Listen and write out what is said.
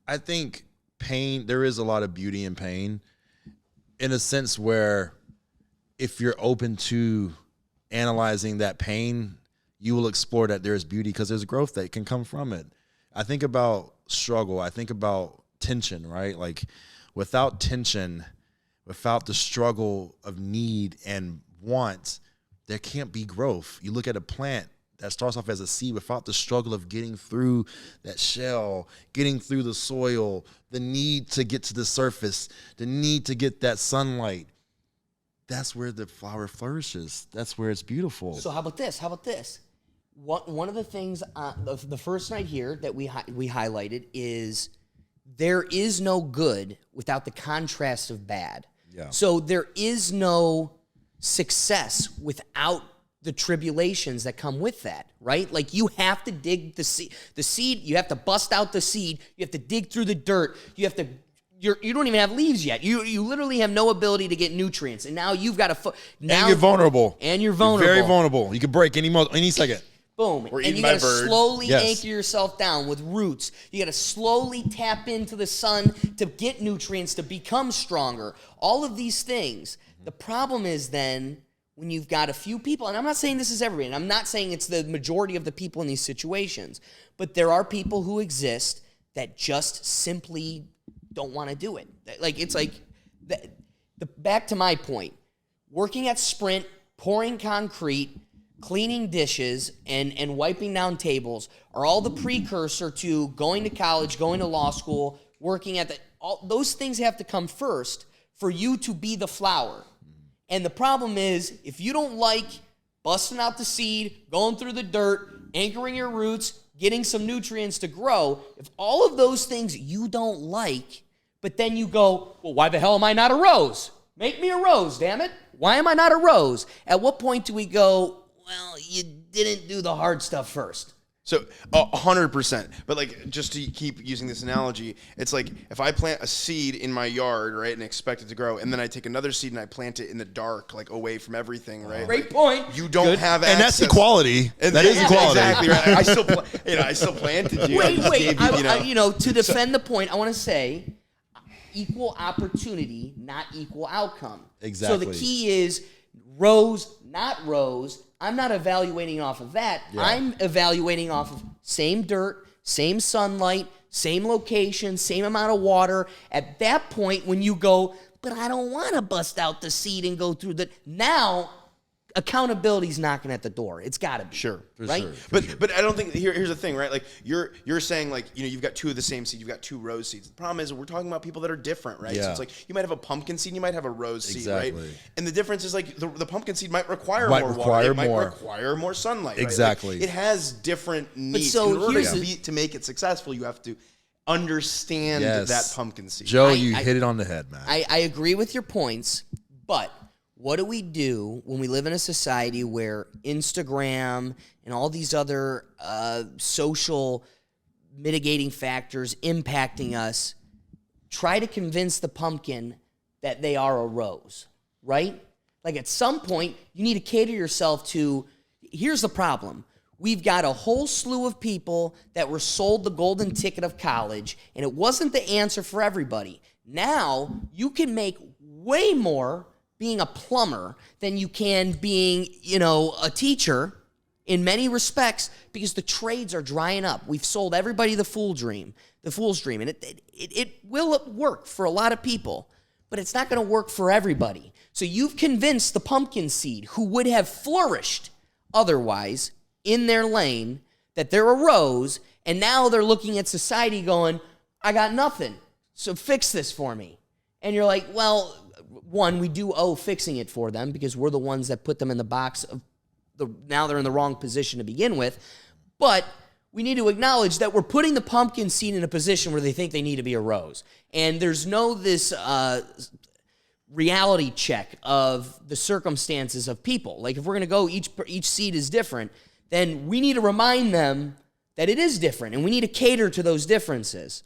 I think pain, there is a lot of beauty in pain in a sense where if you're open to analyzing that pain, you will explore that there's beauty because there's growth that can come from it. I think about struggle. I think about tension, right? Like without tension, without the struggle of need and want, there can't be growth. You look at a plant that starts off as a seed without the struggle of getting through that shell, getting through the soil, the need to get to the surface, the need to get that sunlight. That's where the flower flourishes. That's where it's beautiful. So how about this? One of the things the first night here that we highlighted is there is no good without the contrast of bad. Yeah. So there is no success without the tribulations that come with that, right? Like you have to dig the seed, you have to bust out the seed, you have to dig through the dirt, you don't even have leaves yet. You literally have no ability to get nutrients, and now you've got to. And you're vulnerable. You're very vulnerable. You could break any second. Boom. Or and you got to slowly anchor yourself down with roots. You got to slowly tap into the sun to get nutrients to become stronger. All of these things. The problem is then when you've got a few people, and I'm not saying this is everybody, and I'm not saying it's the majority of the people in these situations, but there are people who exist that just simply don't want to do it. Like it's like back to my point. Working at Sprint, pouring concrete, cleaning dishes, and wiping down tables are all the precursor to going to college, going to law school, working at all those things have to come first for you to be the flower. And the problem is, if you don't like busting out the seed, going through the dirt, anchoring your roots, getting some nutrients to grow, if all of those things you don't like, but then you go, well, why the hell am I not a rose? Make me a rose, damn it. Why am I not a rose? At what point do we go, well, you didn't do the hard stuff first? So 100%. But like, just to keep using this analogy, it's like if I plant a seed in my yard, right, and expect it to grow, and then I take another seed and I plant it in the dark, like away from everything, right? Great point. You don't have access. And that's equality. That is equality. Exactly right. I still planted you. Wait. To defend the point, I want to say equal opportunity, not equal outcome. Exactly. So the key is rose, not rose. I'm not evaluating off of that. Yeah. I'm evaluating off of same dirt, same sunlight, same location, same amount of water. At that point, when you go, but I don't want to bust out the seed and go through now accountability's knocking at the door. It's got to be. Sure. Right? Sure. But I don't think, here's the thing, right? Like you're saying like, you've got two of the same seed, you've got two rose seeds. The problem is we're talking about people that are different, right? Yeah. So it's like you might have a pumpkin seed, you might have a rose seed, Exactly. right? And the difference is like the pumpkin seed might require more water. It might require more sunlight. Exactly. Right? Like, it has different needs. So in order to make it successful, you have to understand that pumpkin seed. Joe, you hit it on the head, man. I agree with your points, but what do we do when we live in a society where Instagram and all these other social mitigating factors impacting us try to convince the pumpkin that they are a rose, right? Like at some point, you need to cater yourself to, here's the problem. We've got a whole slew of people that were sold the golden ticket of college, and it wasn't the answer for everybody. Now, you can make way more being a plumber than you can being, a teacher in many respects because the trades are drying up. We've sold everybody the fool's dream, and it will work for a lot of people, but it's not going to work for everybody. So you've convinced the pumpkin seed who would have flourished otherwise in their lane that they're a rose, and now they're looking at society going, I got nothing, so fix this for me. And you're like, well, one, we do owe fixing it for them because we're the ones that put them in the box of now they're in the wrong position to begin with. But we need to acknowledge that we're putting the pumpkin seed in a position where they think they need to be a rose. And there's this reality check of the circumstances of people. Like if we're going to go, each seed is different, then we need to remind them that it is different and we need to cater to those differences.